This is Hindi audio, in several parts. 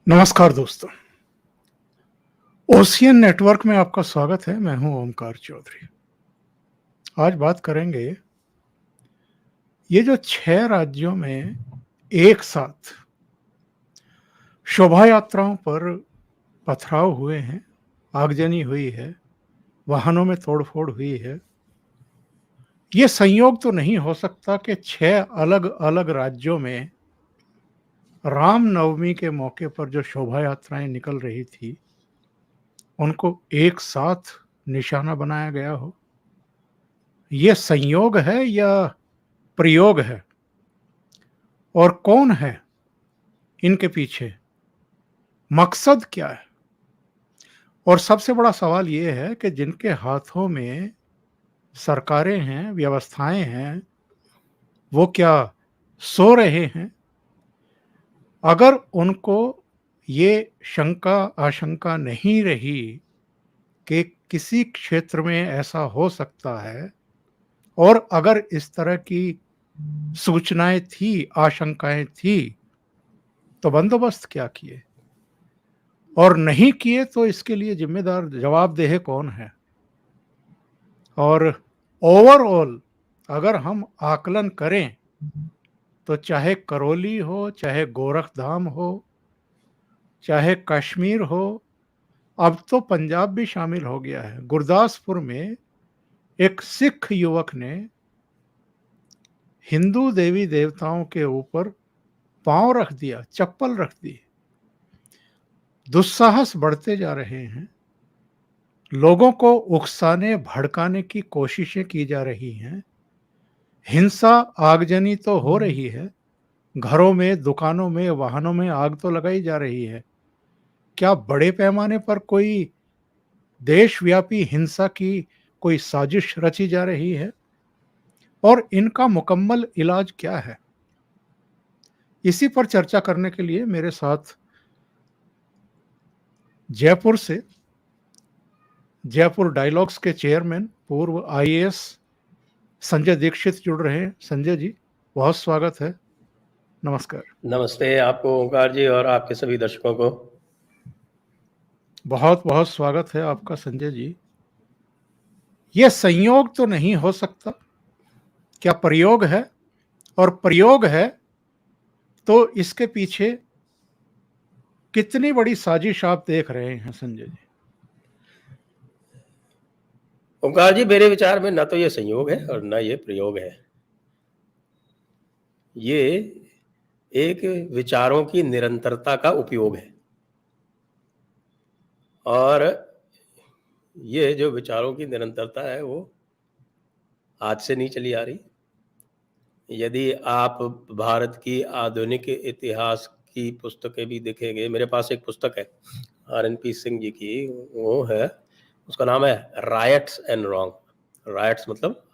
नमस्कार दोस्तों। ओशियन नेटवर्क में आपका स्वागत है। मैं हूं ओमकार चौधरी। आज बात करेंगे ये जो 6 राज्यों में एक साथ शोभा यात्राओं पर पथराव हुए हैं, आगजनी हुई है, वाहनों में तोड़फोड़ हुई है। ये संयोग तो नहीं हो सकता कि 6 अलग-अलग राज्यों में रामनवमी के मौके पर जो शोभा यात्राएं निकल रही थी, उनको एक साथ निशाना बनाया गया हो। ये संयोग है या प्रयोग है? और कौन है इनके पीछे? मकसद क्या है? और सबसे बड़ा सवाल ये है कि जिनके हाथों में सरकारें हैं, व्यवस्थाएं हैं, वो क्या सो रहे हैं? अगर उनको ये शंका आशंका नहीं रही कि किसी क्षेत्र में ऐसा हो सकता है, और अगर इस तरह की सूचनाएं थी, आशंकाएं थी, तो बंदोबस्त क्या किए? और नहीं किए तो इसके लिए जिम्मेदार जवाबदेह कौन है? और ओवरऑल अगर हम आकलन करें तो चाहे करौली हो, चाहे गोरखधाम हो, चाहे कश्मीर हो, अब तो पंजाब भी शामिल हो गया है। गुरदासपुर में एक सिख युवक ने हिंदू देवी देवताओं के ऊपर पांव रख दिया, चप्पल रख दी। दुस्साहस बढ़ते जा रहे हैं। लोगों को उकसाने भड़काने की कोशिशें की जा रही हैं। हिंसा आगजनी तो हो रही है। घरों में, दुकानों में, वाहनों में आग तो लगाई जा रही है। क्या बड़े पैमाने पर कोई देशव्यापी हिंसा की कोई साजिश रची जा रही है? और इनका मुकम्मल इलाज क्या है? इसी पर चर्चा करने के लिए मेरे साथ जयपुर से जयपुर डायलॉग्स के चेयरमैन, पूर्व आईएएस संजय दीक्षित जुड़ रहे हैं। संजय जी, बहुत स्वागत है। नमस्कार। नमस्ते आपको ओंकार जी और आपके सभी दर्शकों को। बहुत बहुत स्वागत है आपका संजय जी। यह संयोग तो नहीं हो सकता, क्या प्रयोग है? और प्रयोग है तो इसके पीछे कितनी बड़ी साजिश आप देख रहे हैं संजय जी? ओंकार जी, मेरे विचार में ना तो ये संयोग है और ना ये प्रयोग है। ये एक विचारों की निरंतरता का उपयोग है। और ये जो विचारों की निरंतरता है वो आज से नहीं चली आ रही। यदि आप भारत की आधुनिक इतिहास की पुस्तकें भी देखेंगे, मेरे पास एक पुस्तक है RNP सिंह जी की, वो है, उसका नाम है रायट्स एंड रॉन्ग। रायट्स मतलब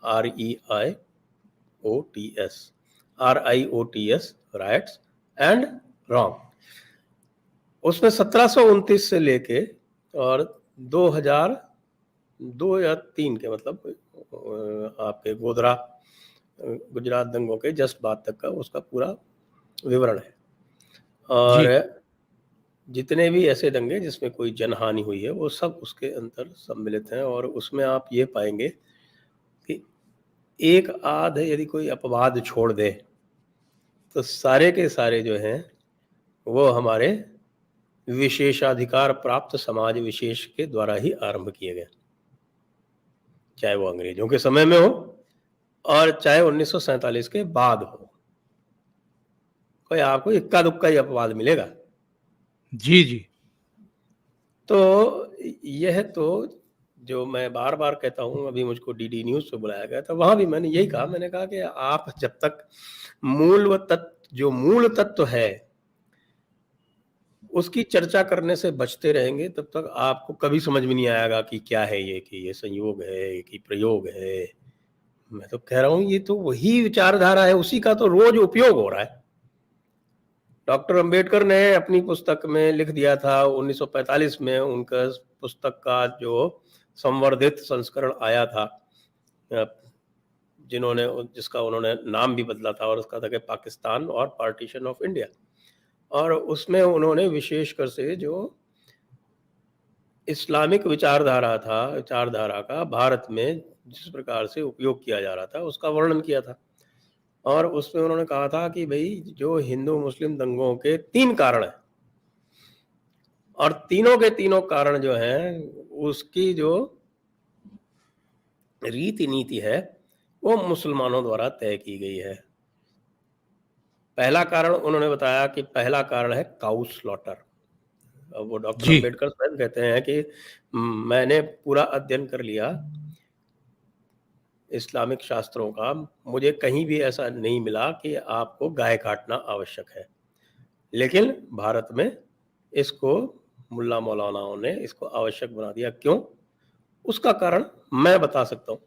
RIOTS, राइट्स एंड रॉन्ग। उसमें 1729 से लेके और 2002 या 3 के, मतलब आपके गोधरा गुजरात दंगों के जस्ट बाद तक का उसका पूरा विवरण है। और जी। जितने भी ऐसे दंगे जिसमें कोई जनहानि हुई है वो सब उसके अंदर सम्मिलित हैं। और उसमें आप ये पाएंगे कि एक आध यदि कोई अपवाद छोड़ दे तो सारे के सारे जो हैं वो हमारे विशेषाधिकार प्राप्त समाज विशेष के द्वारा ही आरंभ किए गए, चाहे वो अंग्रेजों के समय में हो और चाहे 1947 के बाद हो। कोई आपको इक्का दुक्का ही अपवाद मिलेगा। जी जी। तो यह तो जो मैं बार बार कहता हूं, अभी मुझको DD न्यूज पे बुलाया गया था, वहां भी मैंने यही कहा। मैंने कहा कि आप जब तक मूल तत्व है उसकी चर्चा करने से बचते रहेंगे तब तक आपको कभी समझ में नहीं आएगा कि क्या है ये, कि ये संयोग है कि प्रयोग है। मैं तो कह रहा हूं ये तो वही विचारधारा है, उसी का तो रोज उपयोग हो रहा है। डॉक्टर अंबेडकर ने अपनी पुस्तक में लिख दिया था 1945 में, उनका पुस्तक का जो संवर्धित संस्करण आया था, जिसका उन्होंने नाम भी बदला था, और उसका था कि पाकिस्तान और पार्टीशन ऑफ इंडिया। और उसमें उन्होंने विशेषकर से जो इस्लामिक विचारधारा का भारत में जिस प्रकार से उपयोग किया जा रहा था, उसका वर्णन किया था। और उसमें उन्होंने कहा था कि भई जो हिंदू-मुस्लिम दंगों के 3 कारण हैं और तीनों के तीनों कारण जो हैं, उसकी जो रीति-नीति है, वो मुसलमानों द्वारा तय की गई है। पहला कारण उन्होंने बताया कि पहला कारण है काऊ स्लॉटर। अब वो डॉक्टर जी। अंबेडकर स्वयं कहते हैं कि मैंने पूरा अध्ययन कर लिया इस्लामिक शास्त्रों का, मुझे कहीं भी ऐसा नहीं मिला कि आपको गाय काटना आवश्यक है। लेकिन भारत में इसको मुल्ला मौलानाओं ने इसको आवश्यक बना दिया। क्यों? उसका कारण मैं बता सकता हूँ।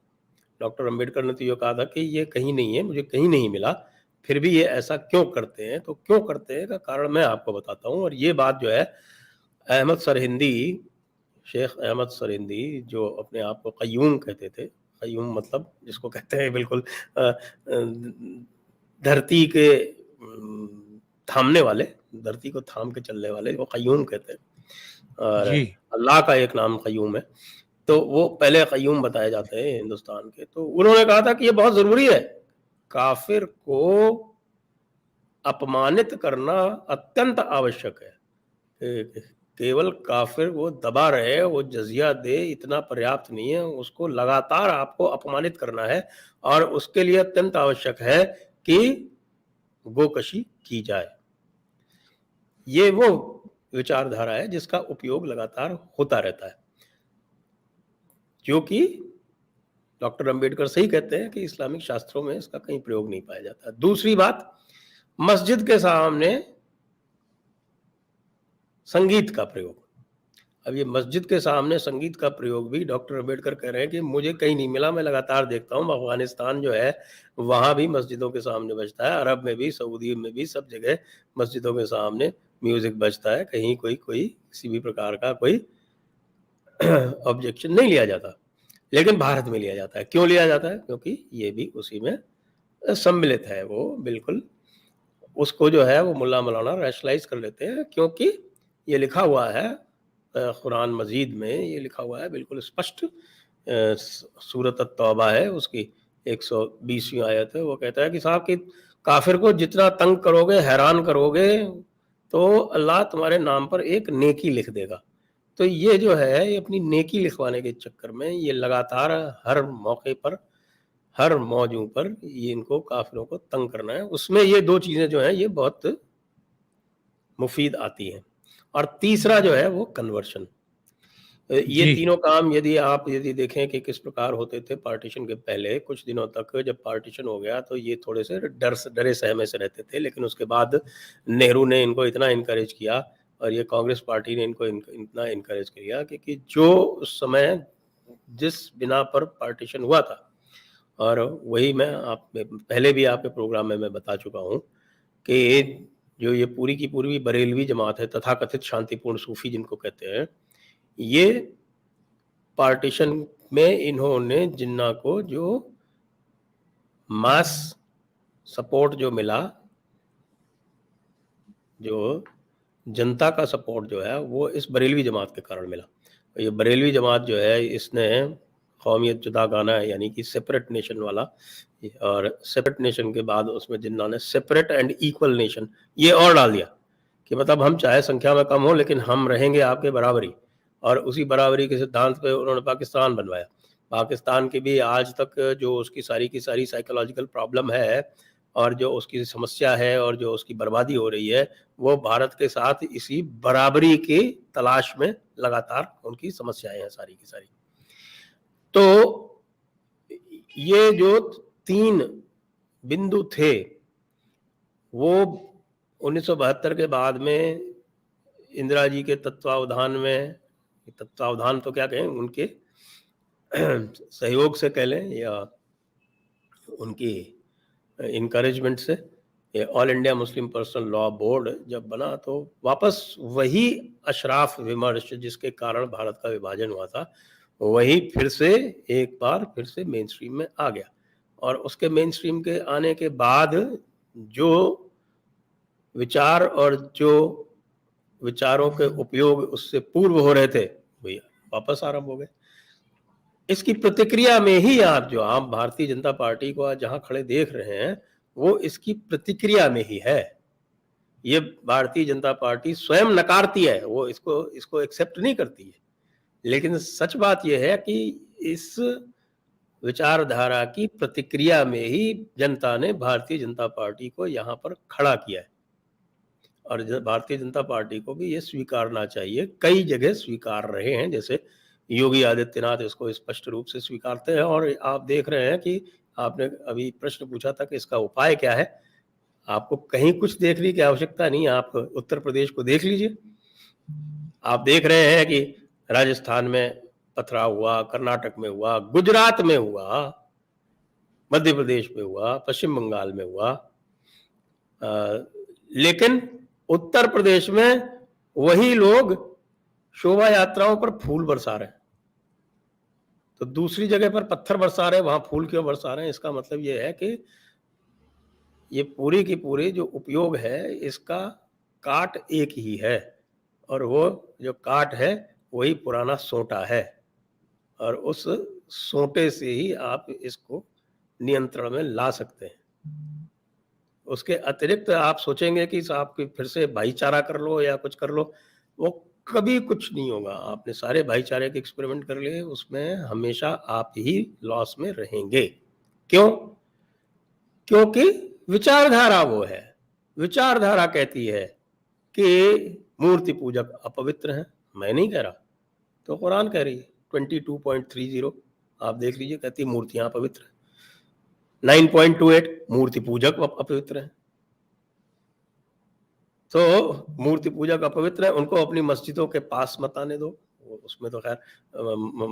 डॉक्टर अंबेडकर ने तो ये कहा था कि ये कहीं नहीं है, मुझे कहीं नहीं मिला, फिर भी ये ऐसा क्यों करते हैं? तो क्यों करते हैं का कारण मैं आपको बताता हूँ। और ये बात जो है अहमद सरहिंदी, शेख अहमद सरहिंदी जो अपने आप को क़य्यूम कहते थे, क़य्यूम मतलब जिसको कहते हैं बिल्कुल धरती के थामने वाले, धरती को थाम के चलने वाले वो क़य्यूम कहते हैं। और जी। अल्लाह का एक नाम क़य्यूम है। तो वो पहले क़य्यूम बताए जाते हैं हिंदुस्तान के। तो उन्होंने कहा था कि ये बहुत ज़रूरी है, काफ़िर को अपमानित करना अत्यंत आवश्यक है। केवल काफ़िर वो दबा रहे, वो जज़िया दे, इतना पर्याप्त नहीं है, उसको लगातार आपको अपमानित करना है और उसके लिए अत्यंत आवश्यक है कि गोकशी की जाए। ये वो विचारधारा है जिसका उपयोग लगातार होता रहता है। जो कि डॉक्टर अंबेडकर सही कहते हैं कि इस्लामिक शास्त्रों में इसका कहीं प्रयोग नहीं पाया जाता। दूसरी बात, मस्जिद के सामने संगीत का प्रयोग। अब ये मस्जिद के सामने संगीत का प्रयोग भी डॉक्टर अंबेडकर कह रहे हैं कि मुझे कहीं नहीं मिला, मैं लगातार देखता हूँ। अफ़गानिस्तान जो है, वहाँ भी मस्जिदों के सामने बजता है, अरब में भी, सऊदी में भी, सब जगह मस्जिदों के सामने म्यूज़िक बजता है। कहीं कोई किसी भी प्रकार का कोई ऑब्जेक्शन नहीं लिया जाता। लेकिन भारत में लिया जाता है। क्यों लिया जाता है? क्योंकि ये भी उसी में सम्मिलित है। वो बिल्कुल उसको जो है वो मुल्ला मौलाना रैशनलाइज़ कर लेते हैं, क्योंकि ये लिखा हुआ है कुरान मजीद में, ये लिखा हुआ है बिल्कुल स्पष्ट। सूरत अत-तौबा है, उसकी 120वीं आयत है। वो कहता है कि साहब कि काफ़िर को जितना तंग करोगे, हैरान करोगे, तो अल्लाह तुम्हारे नाम पर एक नेकी लिख देगा। तो ये जो है, ये अपनी नेकी लिखवाने के चक्कर में ये लगातार हर मौके पर, हर मौजू पर ये इनको काफ़िरों को तंग करना है। उसमें ये 2 चीज़ें जो हैं, ये बहुत मुफ़ीद आती हैं। और तीसरा जो है वो कन्वर्शन। ये जी। तीनों काम यदि देखें कि किस प्रकार होते थे पार्टीशन के पहले कुछ दिनों तक, जब पार्टीशन हो गया तो ये थोड़े से डरे सहमे से रहते थे। लेकिन उसके बाद नेहरू ने इनको इतना इनकरेज किया और ये कांग्रेस पार्टी ने इनको इतना इनकरेज किया कि जो उस समय जिस बिना पर पार्टीशन हुआ था, और वही मैं पहले भी आपके प्रोग्राम में मैं बता चुका हूँ कि जो ये पूरी की पूरी बरेलवी जमात है, तथाकथित शांतिपूर्ण सूफ़ी जिनको कहते हैं, ये पार्टीशन में इन्होंने जिन्ना को जो मास सपोर्ट जो मिला, जो जनता का सपोर्ट जो है, वो इस बरेलवी जमात के कारण मिला। ये बरेलवी जमात जो है, इसने कौमियत जुदा गाना है, यानी कि सेपरेट नेशन वाला, और सेपरेट नेशन के बाद उसमें जिन्ना ने सेपरेट एंड इक्वल नेशन ये और डाल दिया कि मतलब हम चाहे संख्या में कम हो, लेकिन हम रहेंगे आपके बराबरी। और उसी बराबरी के सिद्धांत पे उन्होंने पाकिस्तान बनवाया। पाकिस्तान की भी आज तक जो उसकी सारी की सारी साइकोलॉजिकल प्रॉब्लम है और जो उसकी समस्या है और जो उसकी बर्बादी हो रही है, वो भारत के साथ इसी बराबरी की तलाश में लगातार उनकी समस्याएँ हैं सारी की सारी। तो ये जो 3 बिंदु थे, वो 1972 के बाद में इंदिरा जी के तत्वावधान तो क्या कहें, उनके सहयोग से कह लें या उनकी इनकरेजमेंट से, ये all India Muslim personal law board जब बना, तो वापस वही अशराफ विमर्श जिसके कारण भारत का विभाजन हुआ था, वही फिर से एक बार फिर से मेन स्ट्रीम में आ गया। और उसके मेन स्ट्रीम के आने के बाद जो विचार और जो विचारों के उपयोग उससे पूर्व हो रहे थे भैया वापस आरंभ हो गए। इसकी प्रतिक्रिया में ही आप भारतीय जनता पार्टी को आज जहां खड़े देख रहे हैं वो इसकी प्रतिक्रिया में ही है। ये भारतीय जनता पार्टी स्वयं नकारती है, वो इसको एक्सेप्ट नहीं करती है, लेकिन सच बात यह है कि इस विचारधारा की प्रतिक्रिया में ही जनता ने भारतीय जनता पार्टी को यहाँ पर खड़ा किया है और भारतीय जनता पार्टी को भी ये स्वीकारना चाहिए। कई जगह स्वीकार रहे हैं, जैसे योगी आदित्यनाथ इसको स्पष्ट रूप से स्वीकारते हैं और आप देख रहे हैं कि आपने अभी प्रश्न पूछा था कि इसका उपाय क्या है। आपको कहीं कुछ देखने की आवश्यकता नहीं, आप उत्तर प्रदेश को देख लीजिए। आप देख रहे हैं कि राजस्थान में पथराव हुआ, कर्नाटक में हुआ, गुजरात में हुआ, मध्य प्रदेश में हुआ, पश्चिम बंगाल में हुआ, लेकिन उत्तर प्रदेश में वही लोग शोभा यात्राओं पर फूल बरसा रहे हैं। तो दूसरी जगह पर पत्थर बरसा रहे हैं, वहां फूल क्यों बरसा रहे हैं? इसका मतलब यह है कि ये पूरी की पूरी जो उपयोग है इसका काट एक ही है और वो जो काट है वही पुराना सोंटा है और उस सोंटे से ही आप इसको नियंत्रण में ला सकते हैं। उसके अतिरिक्त आप सोचेंगे कि साहब कि फिर से भाईचारा कर लो या कुछ कर लो, वो कभी कुछ नहीं होगा। आपने सारे भाईचारे के एक्सपेरिमेंट कर लिए, उसमें हमेशा आप ही लॉस में रहेंगे। क्यों? क्योंकि विचारधारा वो है। विचारधारा कहती है कि मूर्ति पूजक अपवित्र हैं। मैं नहीं कह रहा, तो कुरान कह रही है 22.30 आप देख लीजिए, कहती है मूर्तियां अपवित्र हैं। 9.28 मूर्ति पूजक अपवित्र हैं। तो मूर्ति पूजक अपवित्र है, उनको अपनी मस्जिदों के पास मत आने दो। उसमें तो खैर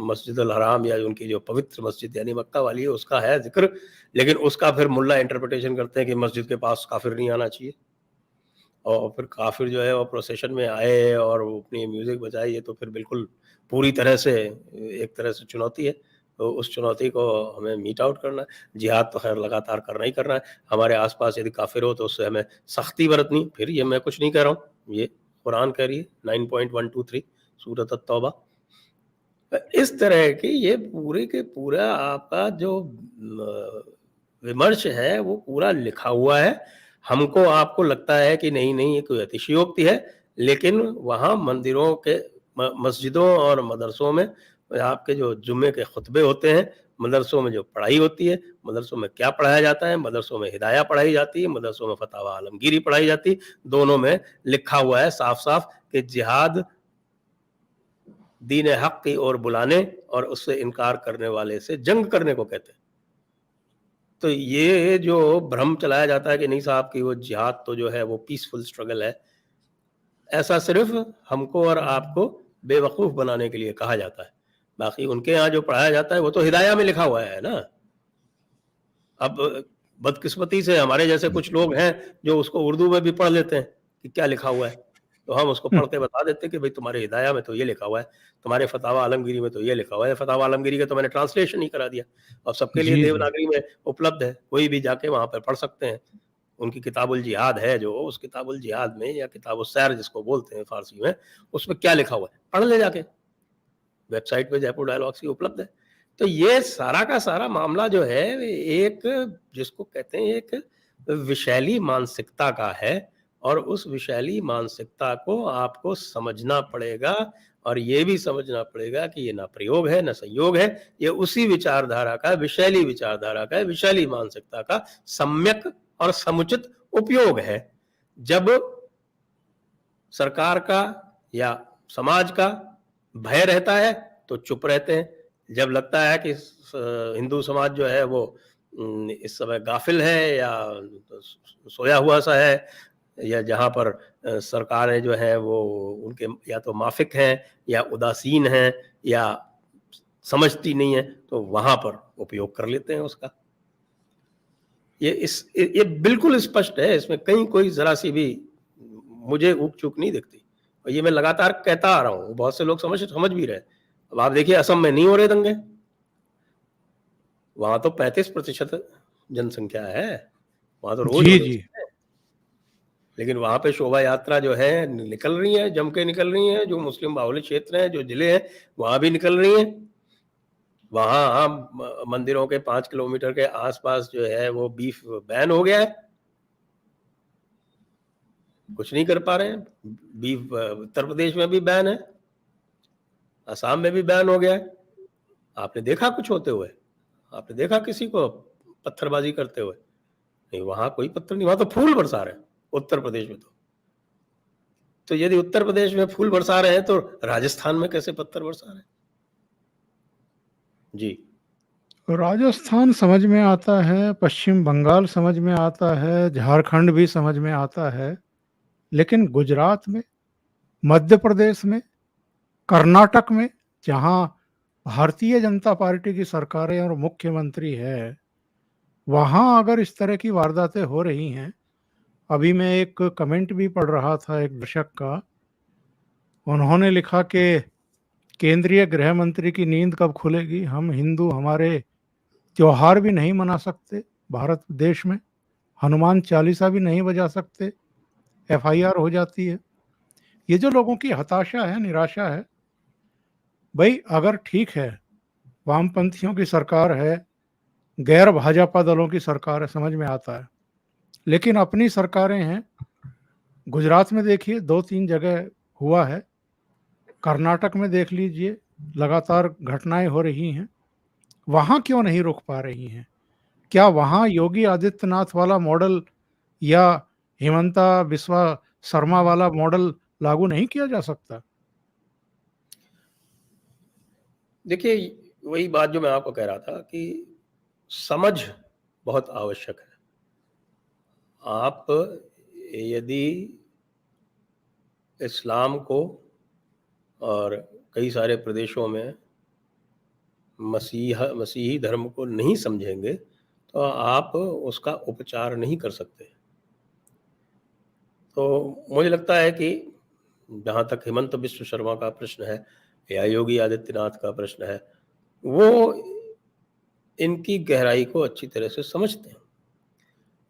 मस्जिद अल हराम या उनकी जो पवित्र मस्जिद यानी मक्का वाली है उसका है जिक्र, लेकिन उसका फिर मुल्ला इंटरप्रिटेशन करते हैं कि मस्जिद के पास काफिर नहीं आना चाहिए और फिर काफिर जो है वो प्रोसेशन में आए और वो अपनी म्यूजिक बजाए, ये तो फिर बिल्कुल पूरी तरह से एक तरह से चुनौती है। तो उस चुनौती को हमें मीट आउट करना है। जिहाद तो खैर लगातार करना ही करना है। हमारे आसपास यदि काफिर हो तो उससे हमें सख्ती बरतनी। फिर ये मैं कुछ नहीं कह रहा हूँ, ये कुरान कह रही है 9.123 सूरत अत-तौबा। इस तरह की ये पूरे के पूरा आपका जो विमर्श है वो पूरा लिखा हुआ है। हमको आपको लगता है कि नहीं नहीं ये कोई अतिशयोक्ति है, लेकिन वहाँ मंदिरों के मस्जिदों और मदरसों में आपके जो जुम्मे के खुतबे होते हैं, मदरसों में जो पढ़ाई होती है, मदरसों में क्या पढ़ाया जाता है, मदरसों में हिदाया पढ़ाई जाती है, मदरसों में फतावा आलमगीरी पढ़ाई जाती है। दोनों में लिखा हुआ है साफ साफ कि जिहाद दीन हक की ओर बुलाने और उससे इनकार करने वाले से जंग करने को कहते हैं। तो ये जो भ्रम चलाया जाता है कि नहीं साहब कि वो जिहाद तो जो है वो पीसफुल स्ट्रगल है, ऐसा सिर्फ हमको और आपको बेवकूफ बनाने के लिए कहा जाता है। बाकी उनके यहाँ जो पढ़ाया जाता है वो तो हिदाया में लिखा हुआ है ना। अब बदकिस्मती से हमारे जैसे कुछ लोग हैं जो उसको उर्दू में भी पढ़ लेते हैं कि क्या लिखा हुआ है, तो हम उसको पढ़ के बता देते हैं कि भाई तुम्हारे हिदाया में तो ये लिखा हुआ है, तुम्हारे फतावा आलमगीरी में तो ये लिखा हुआ है। फतावा आलमगीरी का तो मैंने ट्रांसलेशन ही करा दिया, अब सबके लिए जी, जी। देवनागरी में उपलब्ध है, कोई भी जाके वहाँ पर पढ़ सकते हैं। उनकी किताबुल जिहाद है जो, उस किताबुल जिहाद में या किताबुल सैर जिसको बोलते हैं फारसी में, उसमें क्या लिखा हुआ है पढ़ ले जाके, वेबसाइट पे जयपुर डायलॉग्स की उपलब्ध है। तो ये सारा का सारा मामला जो है एक जिसको कहते हैं एक विशैली मानसिकता का है और उस विशैली मानसिकता को आपको समझना पड़ेगा और ये भी समझना पड़ेगा कि ये ना प्रयोग है ना संयोग है, ये उसी विचारधारा का, विशैली विचारधारा का, विशैली मानसिकता का सम्यक और समुचित उपयोग है। जब सरकार का या समाज का भय रहता है तो चुप रहते हैं। जब लगता है कि हिंदू समाज जो है वो इस समय गाफिल है या सोया हुआ सा है, या जहाँ पर सरकारें जो है वो उनके या तो माफिक हैं या उदासीन हैं या समझती नहीं है, तो वहां पर उपयोग कर लेते हैं उसका। ये बिल्कुल स्पष्ट है, इसमें कहीं कोई जरा सी भी मुझे ऊक चूक नहीं दिखती और ये मैं लगातार कहता आ रहा हूँ, बहुत से लोग समझ भी रहे। अब आप देखिए असम में नहीं हो रहे दंगे, वहां तो 35% जनसंख्या है, वहां तो रोज जी, हो जी। रहे हैं। लेकिन वहाँ पे शोभा यात्रा जो है निकल रही है, जम के निकल रही है, जो मुस्लिम बाहुल्य क्षेत्र हैं, जो ज़िले हैं, वहाँ भी निकल रही हैं। वहाँ मंदिरों के 5 किलोमीटर के आस-पास जो है वो बीफ बैन हो गया है। कुछ नहीं कर पा रहे हैं। बीफ उत्तर प्रदेश में भी बैन है, असम में भी बैन हो गया है। आपने देखा कुछ होते हुए? आपने देखा किसी को पत्थरबाजी करते हुए? नहीं, वहाँ कोई पत्थर नहीं, वहाँ तो फूल बरसा रहे हैं, उत्तर प्रदेश में तो। तो यदि उत्तर प्रदेश में फूल बरसा रहे हैं, तो राजस्थान में कैसे पत्थर बरसा रहे हैं? जी। राजस्थान समझ में आता है, पश्चिम बंगाल समझ में आता है, झारखंड भी समझ में आता है, लेकिन गुजरात में, मध्य प्रदेश में, कर्नाटक में, जहाँ भारतीय जनता पार्टी की सरकारें और मुख्यमंत्री है, वहाँ अगर इस तरह की वारदातें हो रही हैं। अभी मैं एक कमेंट भी पढ़ रहा था एक दर्शक का, उन्होंने लिखा कि केंद्रीय गृह मंत्री की नींद कब खुलेगी? हम हिंदू हमारे त्योहार भी नहीं मना सकते भारत देश में, हनुमान चालीसा भी नहीं बजा सकते, एफआईआर हो जाती है। ये जो लोगों की हताशा है, निराशा है, भाई अगर ठीक है, वामपंथियों की सरकार है, गैर भाजपा दलों की सरकार है, समझ में आता है, लेकिन अपनी सरकारें हैं। गुजरात में देखिए 2-3 जगह हुआ है, कर्नाटक में देख लीजिए, लगातार घटनाएं हो रही हैं, वहाँ क्यों नहीं रुक पा रही हैं? क्या वहाँ योगी आदित्यनाथ वाला मॉडल या हिमंता बिस्वा शर्मा वाला मॉडल लागू नहीं किया जा सकता? देखिए, वही बात जो मैं आपको कह रहा था कि समझ बहुत आवश्यक है। आप यदि इस्लाम को और कई सारे प्रदेशों में मसीही धर्म को नहीं समझेंगे, तो आप उसका उपचार नहीं कर सकते। तो मुझे लगता है कि जहाँ तक हिमंत बिस्व शर्मा का प्रश्न है या योगी आदित्यनाथ का प्रश्न है, वो इनकी गहराई को अच्छी तरह से समझते हैं।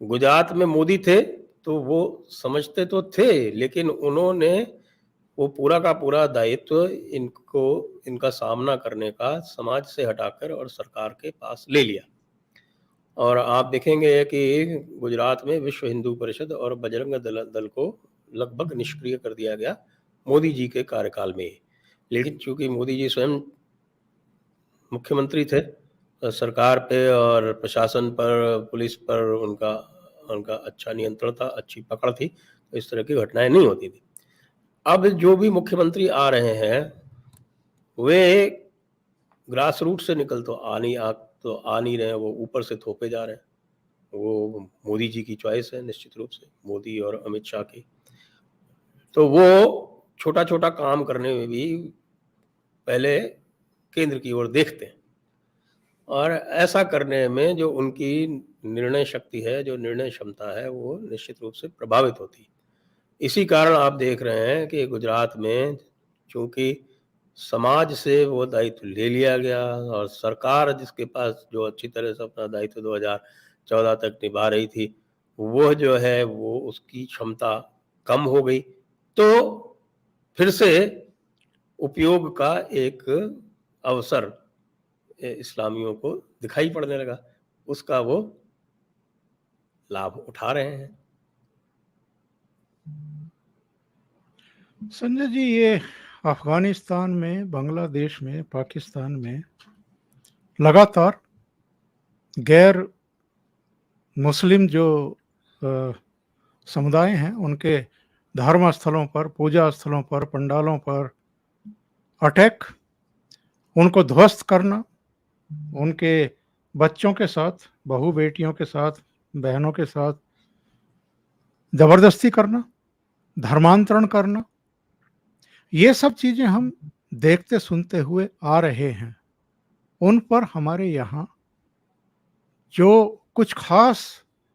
गुजरात में मोदी थे, तो वो समझते तो थे, लेकिन उन्होंने वो पूरा का पूरा दायित्व इनको इनका सामना करने का समाज से हटाकर और सरकार के पास ले लिया। और आप देखेंगे कि गुजरात में विश्व हिंदू परिषद और बजरंग दल को लगभग निष्क्रिय कर दिया गया मोदी जी के कार्यकाल में ही। लेकिन चूँकि मोदी जी स्वयं मुख्यमंत्री थे, सरकार पे और प्रशासन पर, पुलिस पर उनका उनका अच्छा नियंत्रण था, अच्छी पकड़ थी, तो इस तरह की घटनाएँ नहीं होती थी। अब जो भी मुख्यमंत्री आ रहे हैं, वे ग्रास रूट से निकल तो आ नहीं रहे हैं, वो ऊपर से थोपे जा रहे हैं। वो मोदी जी की चॉइस है निश्चित रूप से, मोदी और अमित शाह की। तो वो छोटा-छोटा काम करने में भी पहले केंद्र की ओर देखते हैं और ऐसा करने में जो उनकी निर्णय शक्ति है, जो निर्णय क्षमता है, वो निश्चित रूप से प्रभावित होती है। इसी कारण आप देख रहे हैं कि गुजरात में चूँकि समाज से वो दायित्व ले लिया गया और सरकार जिसके पास जो अच्छी तरह से अपना दायित्व 2014 तक निभा रही थी, वो जो है वो उसकी क्षमता कम हो गई। तो फिर से उपयोग का एक अवसर इस्लामियों को दिखाई पड़ने लगा। उसका वो लाभ उठा रहे हैं। संजय जी, ये अफ़गानिस्तान में, बांग्लादेश में, पाकिस्तान में लगातार गैर मुस्लिम जो समुदाय हैं, उनके धर्म स्थलों पर, पूजा स्थलों पर, पंडालों पर अटैक, उनको ध्वस्त करना, उनके बच्चों के साथ, बहू-बेटियों के साथ, बहनों के साथ ज़बरदस्ती करना, धर्मांतरण करना, ये सब चीज़ें हम देखते सुनते हुए आ रहे हैं। उन पर हमारे यहाँ जो कुछ खास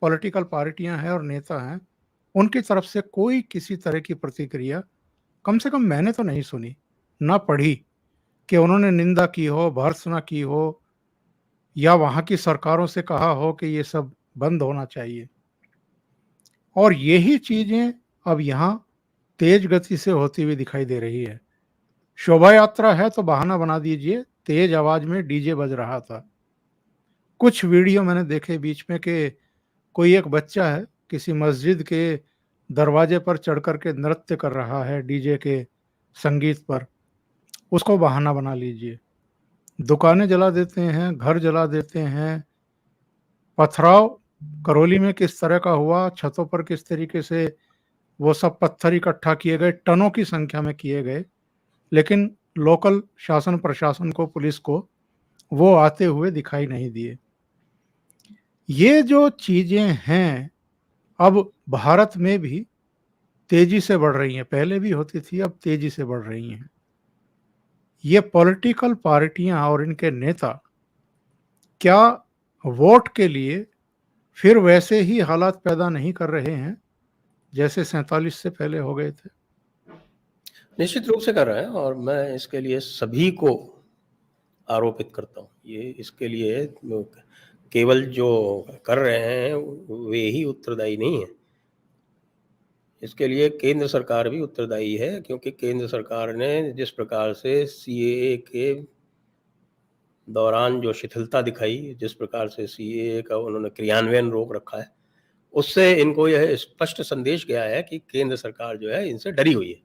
पॉलिटिकल पार्टियां हैं और नेता हैं, उनकी तरफ से कोई किसी तरह की प्रतिक्रिया कम से कम मैंने तो नहीं सुनी, ना पढ़ी कि उन्होंने निंदा की हो, भर्त्सना की हो या वहाँ की सरकारों से कहा हो कि ये सब बंद होना चाहिए। और यही चीजें अब यहाँ तेज गति से होती हुई दिखाई दे रही है। शोभा यात्रा है तो बहाना बना दीजिए, तेज आवाज में डीजे बज रहा था। कुछ वीडियो मैंने देखे बीच में कि कोई एक बच्चा है किसी मस्जिद के दरवाजे पर चढ़ कर के नृत्य कर रहा है डीजे के संगीत पर, उसको बहाना बना लीजिए। दुकानें जला देते हैं, घर जला देते हैं। पथराव करौली में किस तरह का हुआ, छतों पर किस तरीके से वो सब पत्थर इकट्ठा किए गए, टनों की संख्या में किए गए, लेकिन लोकल शासन प्रशासन को, पुलिस को वो आते हुए दिखाई नहीं दिए। ये जो चीजें हैं अब भारत में भी तेजी से बढ़ रही हैं, पहले भी होती थी, अब तेजी से बढ़ रही हैं। ये पॉलिटिकल पार्टियां और इनके नेता क्या वोट के लिए फिर वैसे ही हालात पैदा नहीं कर रहे हैं जैसे 47 से पहले हो गए थे? निश्चित रूप से कर रहे हैं, और मैं इसके लिए सभी को आरोपित करता हूँ। ये इसके लिए केवल जो कर रहे हैं वे ही उत्तरदायी नहीं है। इसके लिए केंद्र सरकार भी उत्तरदायी है, क्योंकि केंद्र सरकार ने जिस प्रकार से सीएए के दौरान जो शिथिलता दिखाई, जिस प्रकार से सीएए का उन्होंने क्रियान्वयन रोक रखा है, उससे इनको यह स्पष्ट संदेश गया है कि केंद्र सरकार जो है इनसे डरी हुई है।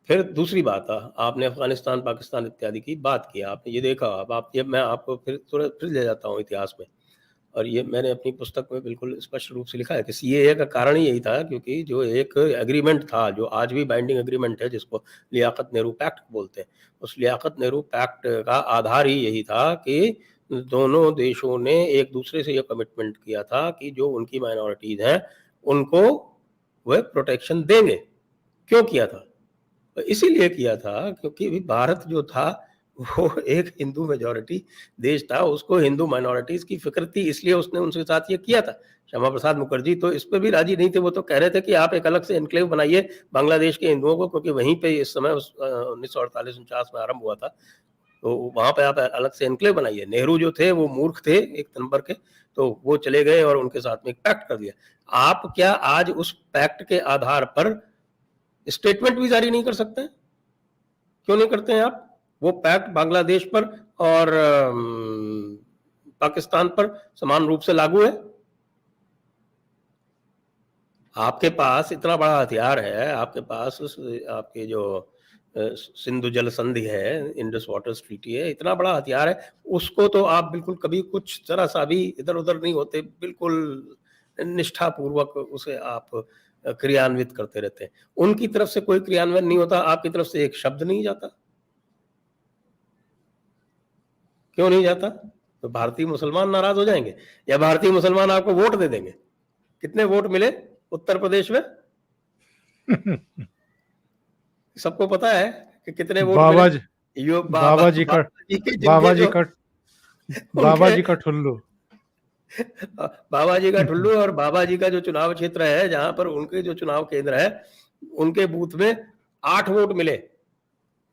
फिर दूसरी बात, आपने अफगानिस्तान, पाकिस्तान इत्यादि की बात की, आपने ये देखा, अब आप ये, मैं आपको फिर ले जाता हूँ इतिहास में, और ये मैंने अपनी पुस्तक में बिल्कुल स्पष्ट रूप से लिखा है कि सीएए का कारण ही यही था, क्योंकि जो एक एग्रीमेंट था, जो आज भी बाइंडिंग एग्रीमेंट है, जिसको लियाकत नेहरू पैक्ट बोलते हैं, उस लियाकत नेहरू पैक्ट का आधार ही यही था कि दोनों देशों ने एक दूसरे से यह कमिटमेंट किया था कि जो उनकी माइनॉरिटीज हैं उनको वह प्रोटेक्शन देंगे। क्यों किया था? इसीलिए किया था क्योंकि भारत जो था वो एक हिंदू मेजॉरिटी देश था, उसको हिंदू माइनॉरिटीज की फिक्र थी, इसलिए उसने उनके साथ ये किया था। श्यामा प्रसाद मुखर्जी तो इस पे भी राजी नहीं थे, वो तो कह रहे थे कि आप एक अलग से एन्क्लेव बनाइए बांग्लादेश के हिंदुओं को, क्योंकि वहीं पे इस समय 1948-49 में आरंभ हुआ था, तो वहां पे आप अलग से एन्क्लेव बनाइए। नेहरू जो थे वो मूर्ख थे एक नंबर के, तो वो चले गए और उनके साथ में एक पैक्ट कर दिया। आप क्या आज उस पैक्ट के आधार पर स्टेटमेंट भी जारी नहीं कर सकते? क्यों नहीं करते हैं आप? वो पैक्ट बांग्लादेश पर और पाकिस्तान पर समान रूप से लागू है। आपके पास इतना बड़ा हथियार है, आपके पास आपके जो सिंधु जल संधि है, इंडस वाटर ट्रीटी है, इतना बड़ा हथियार है, उसको तो आप बिल्कुल कभी कुछ जरा सा भी इधर उधर नहीं होते, बिल्कुल निष्ठापूर्वक उसे आप क्रियान्वित करते रहते हैं। उनकी तरफ से कोई क्रियान्वयन नहीं होता, आपकी तरफ से एक शब्द नहीं जाता। क्यों नहीं जाता? तो भारतीय मुसलमान नाराज हो जाएंगे, या भारतीय मुसलमान आपको वोट दे देंगे? कितने वोट मिले उत्तर प्रदेश में? सबको पता है कि कितने वोट मिले। बाबा जी, यो बाबा जी का, बाबा जी का, बाबा जी का ठुल्लू, बाबा जी का ठुल्लू, और बाबा जी का जो चुनाव क्षेत्र है, जहां पर उनके जो चुनाव केंद्र है, उनके बूथ में 8 वोट मिले,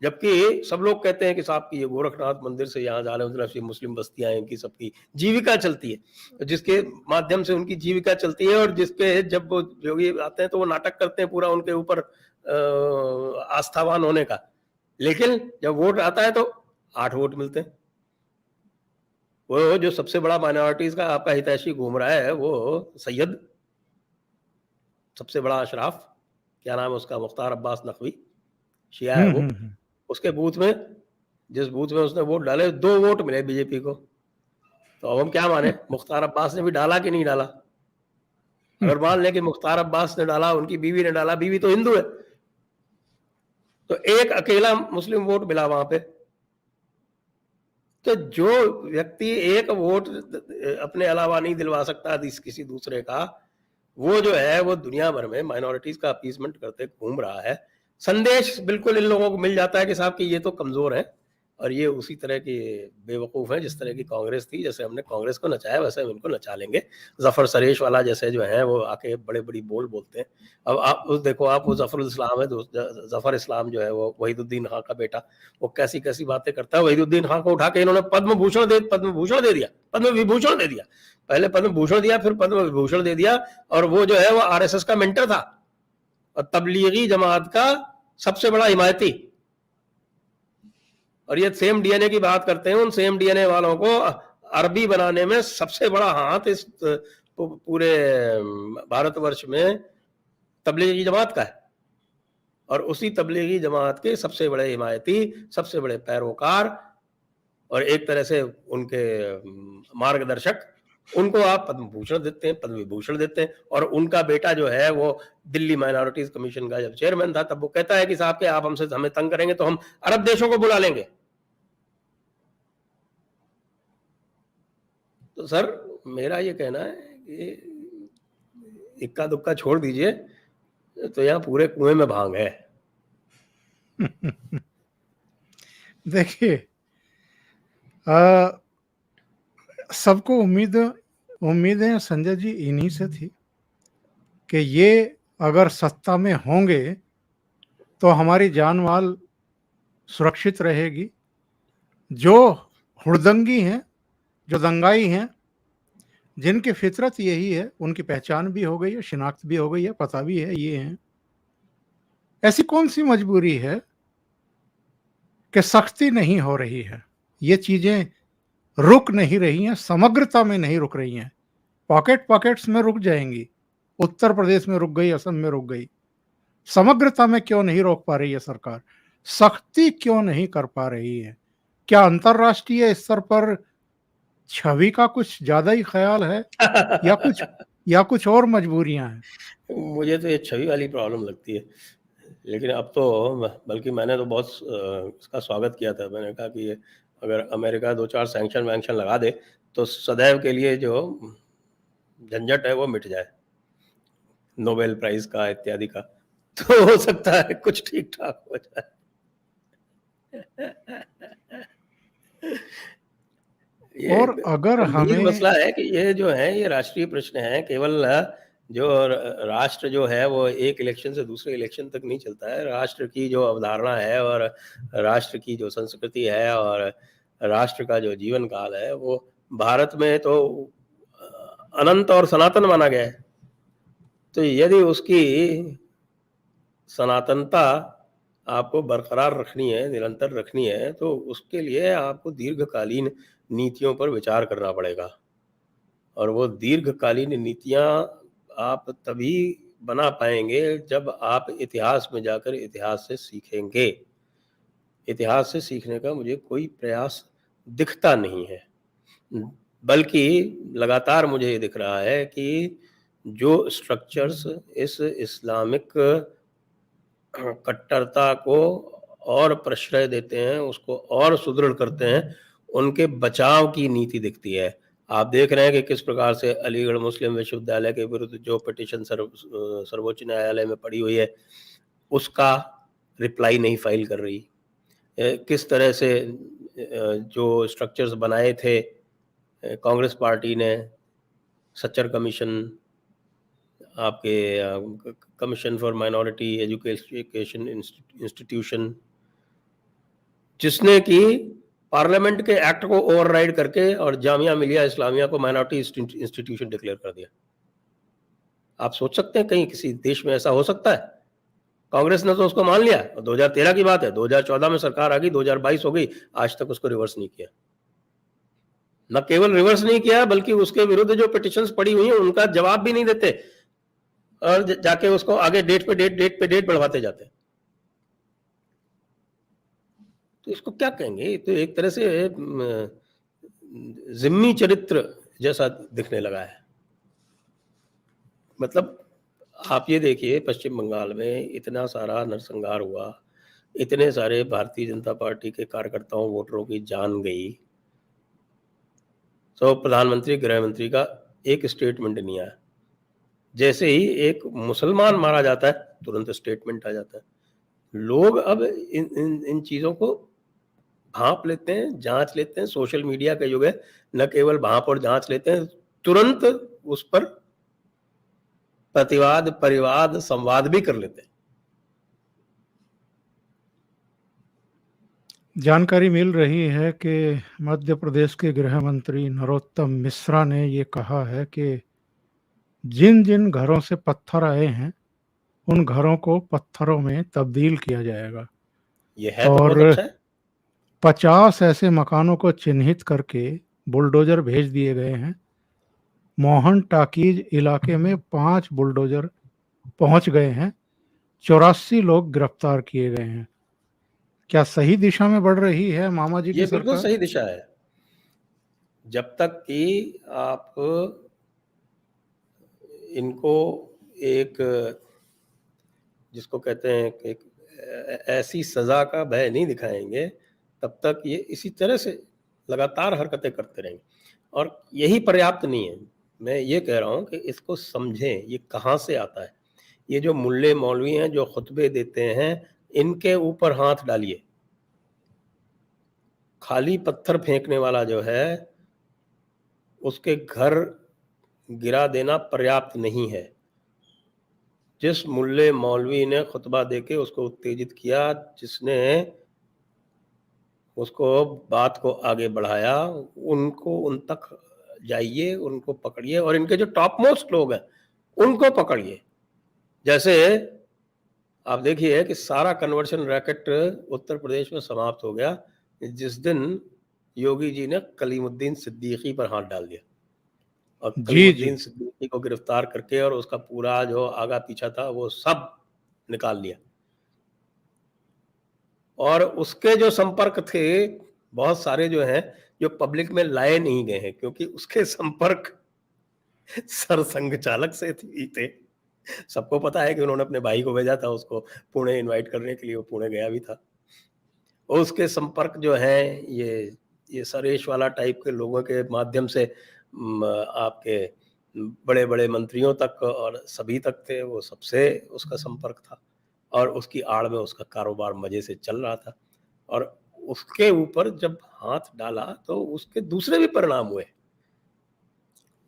जबकि सब लोग कहते हैं कि साहब की ये गोरखनाथ मंदिर से यहाँ जाने उधर से मुस्लिम बस्तियां हैं, इनकी सबकी जीविका चलती है, जिसके माध्यम से उनकी जीविका चलती है, और जिसके जब वो योगी आते हैं तो वो नाटक करते हैं पूरा उनके ऊपर आस्थावान होने का, लेकिन जब वोट आता है तो 8 वोट मिलते हैं। वो जो सबसे बड़ा माइनॉरिटीज का आपका हितैषी घूम रहा है, वो सैयद, सबसे बड़ा अशराफ, क्या नाम है उसका, मुख्तार अब्बास नकवी, शिया है वो, उसके बूथ में, जिस बूथ में उसने वोट डाले, 2 वोट मिले बीजेपी को। तो अब हम क्या माने, मुख्तार अब्बास ने भी डाला कि नहीं डाला? अगर मान लें कि मुख्तार अब्बास ने डाला, उनकी बीवी ने डाला, बीवी तो हिंदू है, तो एक अकेला मुस्लिम वोट मिला वहां पे। तो जो व्यक्ति एक वोट अपने अलावा नहीं दिलवा सकता किसी दूसरे का, वो जो है वो दुनिया भर में माइनॉरिटीज का अपीसमेंट करते घूम रहा है। संदेश बिल्कुल इन लोगों को मिल जाता है कि साहब कि ये तो कमजोर है, और ये उसी तरह के बेवकूफ़ हैं जिस तरह की कांग्रेस थी। जैसे हमने कांग्रेस को नचाया वैसे हम इनको नचा लेंगे। ज़फ़र सरेश वाला जैसे जो है वो आके बड़े-बड़ी बोल बोलते हैं। अब आप उस देखो, आप वो ज़फ़रुल इस्लाम है, ज़फ़र इस्लाम जो है वो वहीदुद्दीन खां का बेटा, वो कैसी-कैसी बातें करता है। वहीदुद्दीन खां को उठा के इन्होंने पद्म भूषण दे दिया, पद्म विभूषण दे दिया। पहले पद्म भूषण दिया, फिर पद्म विभूषण दे दिया, और वो जो है वो आरएसएस का मेंटर था और तबलीगी जमात का सबसे बड़ा हिमायती। और ये सेम डीएनए की बात करते हैं। उन सेम डीएनए वालों को अरबी बनाने में सबसे बड़ा हाथ इस पूरे भारतवर्ष में तबलीगी जमात का है, और उसी तबलीगी जमात के सबसे बड़े हिमायती, सबसे बड़े पैरोकार और एक तरह से उनके मार्गदर्शक, उनको आप पद्म भूषण देते हैं, पद्म विभूषण देते हैं। और उनका बेटा जो है वो दिल्ली माइनॉरिटीज कमीशन का जब चेयरमैन था, तब वो कहता है कि साहब के आप हमें तंग करेंगे तो हम अरब देशों को बुला लेंगे। तो सर मेरा ये कहना है कि इक्का दुक्का छोड़ दीजिए, तो यहाँ पूरे कुएं में भांग है। देखिए, सबको उम्मीदें संजय जी इन्हीं से थी कि ये अगर सत्ता में होंगे तो हमारी जान माल सुरक्षित रहेगी। जो हुड़दंगी हैं, जो दंगाई हैं, जिनकी फितरत यही है, उनकी पहचान भी हो गई है, शिनाख्त भी हो गई है, पता भी है ये हैं। ऐसी कौन सी मजबूरी है कि सख्ती नहीं हो रही है, ये चीजें रुक नहीं रही हैं, समग्रता में नहीं रुक रही हैं, पॉकेट्स में रुक जाएंगी। उत्तर प्रदेश में रुक गई, असम में रुक गई। समग्रता में क्यों नहीं रोक पा रही है सरकार? सख्ती क्यों नहीं कर पा रही है? क्या अंतरराष्ट्रीय स्तर पर छवि का कुछ ज्यादा ही ख्याल है या कुछ और मजबूरियां हैं? मुझे तो ये छवि वाली प्रॉब्लम लगती है। लेकिन अब तो बल्कि मैंने तो बहुत इसका स्वागत किया था। मैंने कहा कि अगर अमेरिका 2-4 सैंक्शन वैंक्शन लगा दे तो सदैव के लिए जो झंझट है वो मिट जाए, नोबेल प्राइज का इत्यादि का। तो हो सकता है कुछ ठीक ठाक हो जाए। ये और अगर गंभीर हमें मसला है कि ये जो है ये राष्ट्रीय प्रश्न है। केवल जो राष्ट्र जो है वो एक इलेक्शन से दूसरे इलेक्शन तक नहीं चलता है। राष्ट्र की जो अवधारणा है और राष्ट्र की जो संस्कृति है और राष्ट्र का जो जीवन काल है वो भारत में तो अनंत और सनातन माना गया है। तो यदि उसकी सनातनता आपको बरकरार रखनी है, निरंतर रखनी है, तो उसके लिए आपको दीर्घकालीन नीतियों पर विचार करना पड़ेगा। और वो दीर्घकालीन नीतियाँ आप तभी बना पाएँगे जब आप इतिहास में जाकर इतिहास से सीखेंगे। इतिहास से सीखने का मुझे कोई प्रयास दिखता नहीं है। बल्कि लगातार मुझे ये दिख रहा है कि जो स्ट्रक्चर्स इस इस्लामिक कट्टरता को और प्रश्रय देते हैं, उसको और सुदृढ़ करते हैं, उनके बचाव की नीति दिखती है। आप देख रहे हैं कि किस प्रकार से अलीगढ़ मुस्लिम विश्वविद्यालय के विरुद्ध जो पिटीशन सर्वोच्च न्यायालय में पड़ी हुई है, उसका रिप्लाई नहीं फाइल कर रही। किस तरह से जो स्ट्रक्चर्स बनाए थे कांग्रेस पार्टी ने, सच्चर कमीशन, आपके commission for minority education institution, जिसने कि पार्लियामेंट के एक्ट को ओवरराइड करके और जामिया मिलिया इस्लामिया को माइनॉरिटी इंस्टीट्यूशन डिक्लेयर कर दिया। आप सोच सकते हैं कहीं किसी देश में ऐसा हो सकता है? कांग्रेस ने तो उसको मान लिया। 2013 की बात है, 2014 में सरकार आ गई, 2022 हो गई, आज तक उसको रिवर्स नहीं किया। न केवल रिवर्स नहीं किया बल्कि उसके विरुद्ध जो पिटिशंस पड़ी हुई हैं उनका जवाब भी नहीं देते और जाके उसको आगे डेट पे डेट बढ़वाते जाते हैं। तो इसको क्या कहेंगे? तो एक तरह से जिम्मी चरित्र जैसा दिखने लगा है। मतलब आप ये देखिए, पश्चिम बंगाल में इतना सारा नरसंहार हुआ, इतने सारे भारतीय जनता पार्टी के कार्यकर्ताओं, वोटरों की जान गई, तो प्रधानमंत्री, गृह मंत्री का एक स्टेटमेंट नहीं आया। जैसे ही एक मुसलमान मारा जाता है तुरंत स्टेटमेंट आ जाता है। लोग अब इन चीज़ों को भांप लेते हैं, जांच लेते हैं। सोशल मीडिया का युग है, न केवल भांप और जांच लेते हैं, तुरंत उस पर प्रतिवाद, परिवाद, संवाद भी कर लेते हैं। जानकारी मिल रही है कि मध्य प्रदेश के गृह मंत्री नरोत्तम मिश्रा ने ये कहा है कि जिन जिन घरों से पत्थर आए हैं उन घरों को पत्थरों में तब्दील किया जाएगा ये है तो बहुत और अच्छा है। 50 ऐसे मकानों को चिन्हित करके बुलडोजर भेज दिए गए हैं। मोहन टाकीज इलाके में 5 बुलडोजर पहुंच गए हैं। 84 लोग गिरफ्तार किए गए हैं। क्या सही दिशा में बढ़ रही है मामा जी की ये बिल्कुल सरकार? सही दिशा है। जब तक कि आप इनको एक, जिसको कहते हैं कि एक ऐसी सजा का भय नहीं दिखाएंगे, तब तक ये इसी तरह से लगातार हरकतें करते रहेंगे और यही पर्याप्त नहीं है। मैं ये कह रहा हूँ कि इसको समझें, ये कहाँ से आता है। ये जो मुल्ले मौलवी हैं जो खुतबे देते हैं, इनके ऊपर हाथ डालिए। खाली पत्थर फेंकने वाला जो है, उसके घर गिरा देना पर्याप्त नहीं है। जिस मुल्ले मौलवी ने खुतबा देके उसको उत्तेजित किया, जिसने उसको बात को आगे बढ़ाया, उनको उन तक जाइए, उनको पकड़िए और इनके जो टॉप मोस्ट लोग हैं उनको पकड़िए। जैसे आप देखिए कि सारा कन्वर्शन रैकेट उत्तर प्रदेश में समाप्त हो गया जिस दिन योगी जी ने कलीमुद्दीन सिद्दीकी पर हाथ डाल दिया और जी, जी। कलीमुद्दीन सिद्दीकी को गिरफ्तार करके और उसका पूरा जो आगा पीछा था वो सब निकाल लिया। और उसके जो संपर्क थे, बहुत सारे जो हैं, जो पब्लिक में लाए नहीं गए हैं क्योंकि उसके संपर्क सरसंघ चालक से थे। सबको पता है कि उन्होंने अपने भाई को भेजा था उसको पुणे इनवाइट करने के लिए, वो पुणे गया भी था। और उसके संपर्क जो हैं, ये सरेश वाला टाइप के लोगों के माध्यम से आपके बड़े-बड़े मंत्रियों तक और सभी तक थे, वो सबसे उसका संपर्क था और उसकी आड़ में उसका कारोबार मज़े से चल रहा था। और उसके ऊपर जब हाथ डाला तो उसके दूसरे भी परिणाम हुए।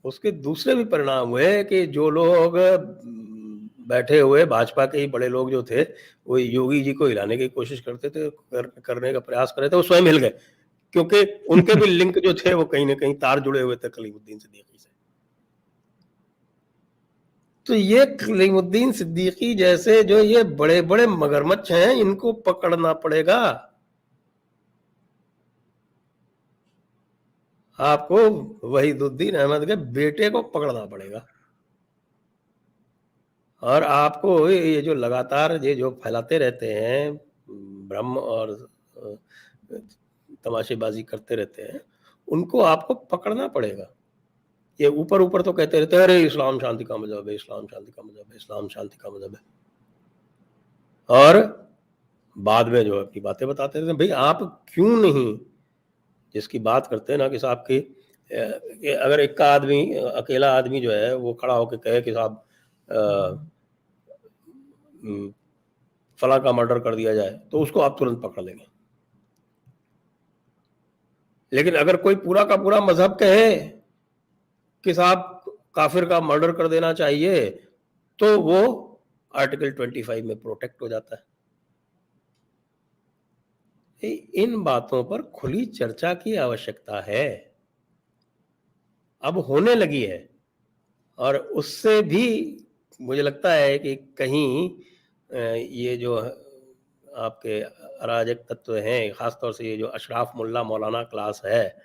उसके दूसरे भी परिणाम हुए कि जो लोग बैठे हुए भाजपा के ही बड़े लोग जो थे, वो योगी जी को हिलाने की कोशिश करते थे, करने का प्रयास कर रहे थे, वो स्वयं हिल गए। क्योंकि उनके भी लिंक जो थे वो कहीं न कहीं तार जुड़े हुए थे कलीमुद्दीन सिद्दीकी से। तो ये कलीमुद्दीन सिद्दीकी जैसे जो ये बड़े-बड़े मगरमच्छ हैं, इनको पकड़ना पड़ेगा। आपको वहीदुद्दीन अहमद के बेटे को पकड़ना पड़ेगा। और आपको ये जो लगातार ये जो फैलाते रहते हैं भ्रम और तमाशेबाजी करते रहते हैं, उनको आपको पकड़ना पड़ेगा। ये ऊपर-ऊपर तो कहते रहते हैं, अरे इस्लाम शांति का मज़हब है, इस्लाम शांति का मज़हब है, इस्लाम शांति का मज़हब है। और बाद में जो अपनी बातें बताते रहते हैं। भई आप क्यों नहीं, जिसकी बात करते हैं ना कि साहब कि अगर एक का आदमी, अकेला आदमी जो है वो खड़ा होके कहे कि साहब फलां का मर्डर कर दिया जाए, तो उसको आप तुरंत पकड़ लेंगे। लेकिन अगर कोई पूरा का पूरा मज़हब कहे कि साहब काफिर का मर्डर कर देना चाहिए, तो वो आर्टिकल 25 में प्रोटेक्ट हो जाता है। इन बातों पर खुली चर्चा की आवश्यकता है। अब होने लगी है और उससे भी मुझे लगता है कि कहीं ये जो आपके अराजक तत्व हैं, खासतौर से ये जो अशराफ मुल्ला मौलाना क्लास है,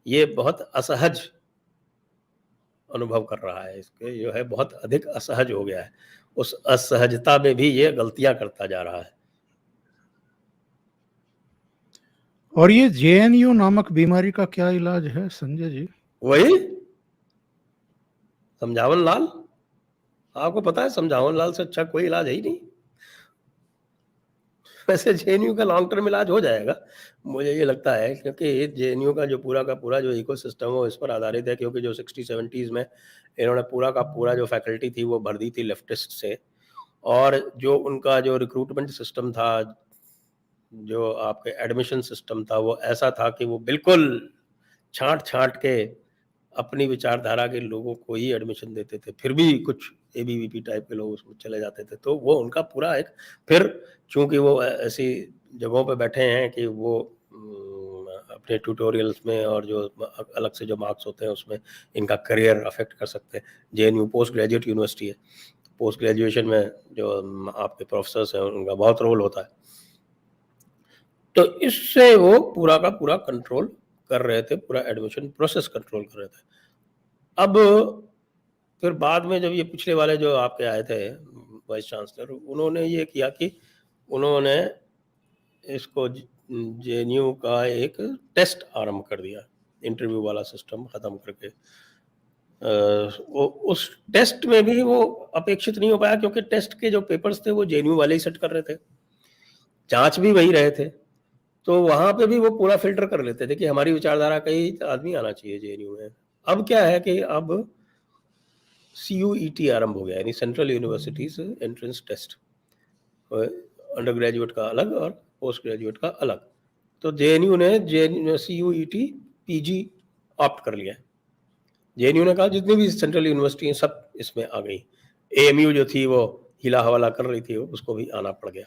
ये बहुत असहज अनुभव कर रहा है। इसके जो है बहुत अधिक असहज हो गया है। उस असहजता में भी ये गलतियां करता जा रहा है। और ये जेएनयू नामक बीमारी का क्या इलाज है संजय जी? वही समझावन लाल, आपको पता है समझावन लाल से अच्छा कोई इलाज है ही नहीं। वैसे जेएनयू का लॉन्ग टर्म इलाज हो जाएगा, मुझे ये लगता है, क्योंकि जेएनयू का पूरा का पूरा जो इकोसिस्टम है वो इस पर आधारित है, क्योंकि जो 60-70s में इन्होंने पूरा का पूरा जो फैकल्टी थी वो भर दी थी लेफ्टिस्ट से, और जो उनका जो रिक्रूटमेंट सिस्टम था जो आपके एडमिशन सिस्टम था वो ऐसा था कि वो बिल्कुल छाँट-छाँट के अपनी विचारधारा के लोगों को ही एडमिशन देते थे। फिर भी कुछ एबीवीपी टाइप के लोग उसमें चले जाते थे। तो वो उनका पूरा एक, फिर चूँकि वो ऐसी जगहों पे बैठे हैं कि वो अपने ट्यूटोरियल्स में और जो अलग से जो मार्क्स होते हैं उसमें इनका करियर अफ़ेक्ट कर सकते हैं। जेएनयू पोस्ट ग्रेजुएट यूनिवर्सिटी है। पोस्ट ग्रेजुएशन में जो आपके प्रोफ़ेसर्स हैं उनका बहुत रोल होता है। तो इससे वो पूरा का पूरा कंट्रोल कर रहे थे, पूरा एडमिशन प्रोसेस कंट्रोल कर रहे थे। अब फिर बाद में जब ये पिछले वाले जो आपके आए थे वाइस चांसलर, उन्होंने ये किया कि उन्होंने इसको जेएनयू का एक टेस्ट आरंभ कर दिया, इंटरव्यू वाला सिस्टम खत्म करके। वो उस टेस्ट में भी वो अपेक्षित नहीं हो पाया, क्योंकि टेस्ट के जो पेपर्स थे वो जेएनयू वाले ही सेट कर रहे थे, जांच भी वही रहे थे। तो वहां पे भी वो पूरा फिल्टर कर लेते थे कि हमारी विचारधारा का ही आदमी आना चाहिए जेएनयू में। अब क्या है कि अब CUET आरंभ हो गया, यानी central universities entrance test, undergraduate का अलग और पोस्ट ग्रेजुएट का अलग। तो जेएनयू ने CUET PG ऑप्ट कर लिया। जेएनयू ने कहा जितनी भी सेंट्रल यूनिवर्सिटी हैं सब इसमें आ गई। AMU जो थी वो हिला हवाला कर रही थी, उसको भी आना पड़ गया।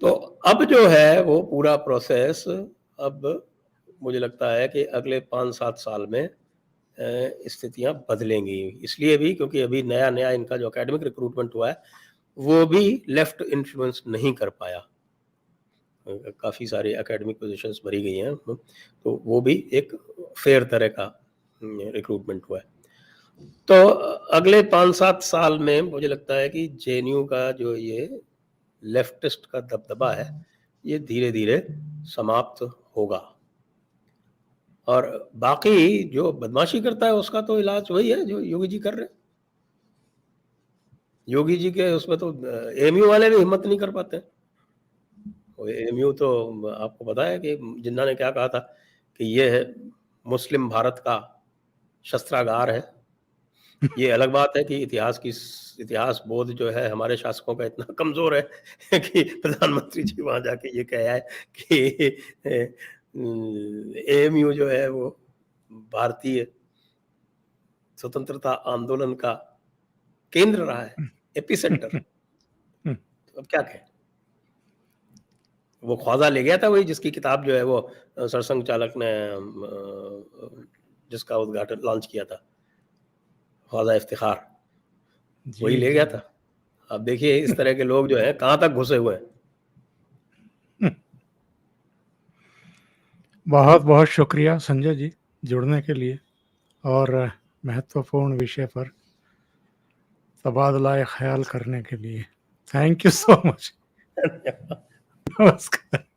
तो अब जो है वो पूरा प्रोसेस, अब मुझे लगता है कि अगले 5-7 साल में स्थितियां बदलेंगी। इसलिए भी क्योंकि अभी नया इनका जो एकेडमिक रिक्रूटमेंट हुआ है वो भी लेफ्ट इन्फ्लुएंस नहीं कर पाया। काफ़ी सारी एकेडमिक पोजीशंस भरी गई हैं, तो वो भी एक फेयर तरह का रिक्रूटमेंट हुआ है। तो अगले 5-7 साल में मुझे लगता है कि जेएनयू का जो ये लेफ्टिस्ट का दबदबा है ये धीरे धीरे समाप्त होगा, और बाकी जो बदमाशी करता है उसका तो इलाज वही है जो योगी जी कर रहे हैं। योगी जी के उसमें तो एएमयू वाले भी हिम्मत नहीं कर पाते। एएमयू तो आपको पता है कि जिन्ना ने क्या कहा था कि ये है मुस्लिम भारत का शस्त्रागार है। ये अलग बात है कि इतिहास बोध जो है हमारे शासकों का इतना कमजोर है कि प्रधानमंत्री जी वहां जाके ये कहा है कि एएमयू जो है वो भारतीय स्वतंत्रता आंदोलन का केंद्र रहा है, एपिसेंटर। तो अब क्या कहें, वो ख्वाजा ले गया था वही जिसकी किताब जो है वो सरसंघ चालक ने जिसका उद्घाटन लॉन्च किया था, ख्वाजा इफ्तिखार, वही ले गया था। अब देखिए इस तरह के लोग जो हैं कहाँ तक घुसे हुए हैं। बहुत बहुत शुक्रिया संजय जी जुड़ने के लिए और महत्वपूर्ण विषय पर तबादला ख्याल करने के लिए। Thank you so much. नमस्कार।